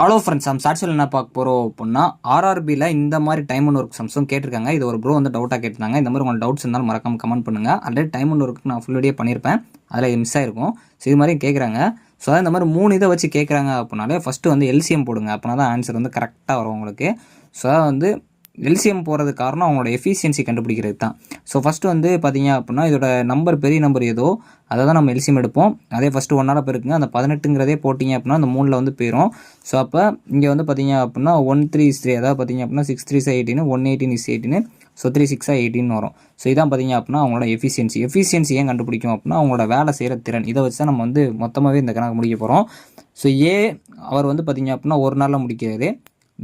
Hello friends, ஷார்ட்ஸில் என்ன பார்க்க போகிறோம் அப்படின்னா, ஆர்ஆர்பியில் இந்த மாதிரி டைம் அண்ட் ஒர்க் சம்ஸும் கேட்டிருக்காங்க. இது ஒரு ப்ரோ வந்து டவுட்டாக கேட்டிருந்தாங்க. இந்த மாதிரி உங்களுக்கு டவுட்ஸ் இருந்தாலும் மறக்காம கமெண்ட் பண்ணுங்கள். ஆல்ரெடி டைம் அண்ட் ஒர்க்கு நான் ஃபுல் வீடியோ பண்ணியிருப்பேன், அதில் மிஸ் ஆகிருக்கும். ஸோ இது மாதிரி கேட்குறாங்க. ஸோ அதான் இந்த மாதிரி 3 இதை வச்சு கேட்குறாங்க அப்படின்னாலே ஃபஸ்ட்டு வந்து எல்சிஎம் போடுங்க. அப்படின்னா தான் ஆன்சர் வந்து கரெக்டாக வரும் உங்களுக்கு. ஸோ அதான் வந்து எல்சிஎம் போகிறதுக்கு காரணம் அவங்களோட எஃபிஷியன்சி கண்டுபிடிக்கிறது தான். ஸோ ஃபஸ்ட்டு வந்து பார்த்தீங்க அப்படின்னா, இதோட நம்பர் பெரிய நம்பர் ஏதோ அதை தான் நம்ம எல்சிஎம் எடுப்போம். அதே ஃபஸ்ட்டு 1ஆல் பெருக்குங்க. அந்த 18ங்கிறதே போட்டிங்க அப்படின்னா அந்த 3ல் வந்து போயிடும். ஸோ அப்போ இங்கே வந்து பார்த்தீங்க அப்படின்னா 1 3 is 3, அதாவது பார்த்தீங்க அப்படின்னா 6 3 is 18, 118 is 18, ஸோ 3 6 18 வரும். ஸோ இதான் பார்த்தீங்க அப்படின்னா அவங்களோட எஃபிஷியன்சி ஏன் கண்டுபிடிக்கும் அப்படின்னா அவங்களோட வேலை செய்கிற திறன். இதை வச்சு தான் நம்ம வந்து மொத்தமாகவே இந்த கணக்கு முடிக்க போகிறோம். ஸோ அவர் வந்து பார்த்தீங்க அப்படின்னா ஒரு நாளில் முடிக்கிறது.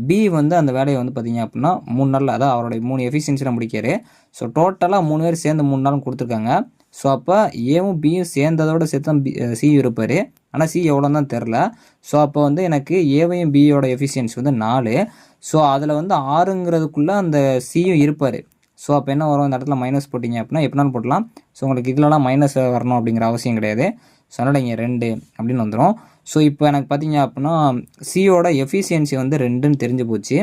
பி வந்து அந்த வேலையை வந்து பார்த்தீங்க அப்படின்னா 3 நாளில், அதான் அவருடைய 3 எஃபிஷியன்சியில் முடிக்கிறாரு. ஸோ டோட்டலாக 3 பேர் சேர்ந்து 3 நாளும் கொடுத்துருக்காங்க. ஸோ அப்போ ஏவும் பியும் சேர்ந்ததோடு சேர்த்து தான் சி இருப்பார். ஆனால் சி எவ்வளோ தான் தெரில. ஸோ அப்போ வந்து எனக்கு ஏவையும் பியோட எஃபிஷியன்சி வந்து 4. ஸோ அதில் வந்து 6ங்கிறதுக்குள்ளே அந்த சியும் இருப்பார். ஸோ அப்போ என்ன வரும், இந்த இடத்துல மைனஸ் போட்டிங்க அப்படின்னா எப்படினாலும் போடலாம். ஸோ உங்களுக்கு இதிலலாம் மைனஸ் வரணும் அப்படிங்கிற அவசியம் கிடையாது. ஸோ அதனால் இங்கே 2 அப்படின்னு வந்துடும். ஸோ இப்போ எனக்கு பார்த்தீங்க அப்படின்னா சியோட எஃபிஷியன்சி வந்து 2ன்னு தெரிஞ்சு போச்சு.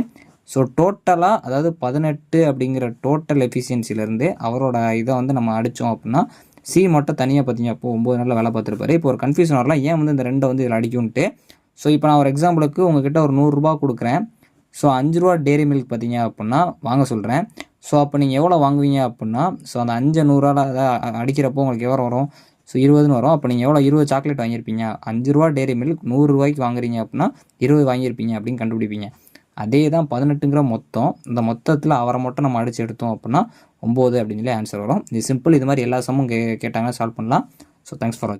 ஸோ டோட்டலாக அதாவது 18 அப்படிங்கிற டோட்டல் எஃபிஷியன்சிலேருந்து அவரோட இதை வந்து நம்ம அடித்தோம் அப்படின்னா சி மட்டும் தனியாக பார்த்தீங்க அப்போ 9 நாளில் வேலை பார்த்துருப்பாரு. இப்போ ஒரு கன்ஃபியூஷன் வரலாம், ஏன் வந்து இந்த 2 வந்து இதில் அடிக்கும்ன்ட்டு. ஸோ இப்போ நான் ஒரு எக்ஸாம்பிளுக்கு உங்ககிட்ட ஒரு 100 ரூபா கொடுக்குறேன். ஸோ 5 ரூபா டெய்ரி மில்க் பார்த்தீங்க அப்படின்னா வாங்க சொல்கிறேன். ஸோ அப்போ நீங்கள் எவ்வளோ வாங்குவீங்க அப்படின்னா, ஸோ அந்த 5 100 அதை அடிக்கிறப்போ உங்களுக்கு எவ்வளோ வரும், ஸோ 20ன்னு வரும். அப்போ நீங்கள் எவ்வளோ 20 சாக்லேட் வாங்கியிருப்பீங்க. 5 ரூபா டெய்ரி மில்க் 100 ரூபாய்க்கு வாங்குறீங்க அப்படின்னா 20 வாங்கியிருப்பீங்க அப்படின்னு கண்டுபிடிப்பீங்க. அதே தான் 18ங்கிற மொத்தம். இந்த மொத்தத்தில் அவரை மட்டும் நம்ம அடித்து எடுத்தோம் அப்படின்னா 9 அப்படின்னு சொல்லி ஆன்சர் வரும். இது சிம்பிள். இது மாதிரி எல்லா சம்மும் கேட்டாங்கன்னா சால்வ் பண்ணலாம். ஸோ தேங்க்ஸ் ஃபார் வாட்சிங்.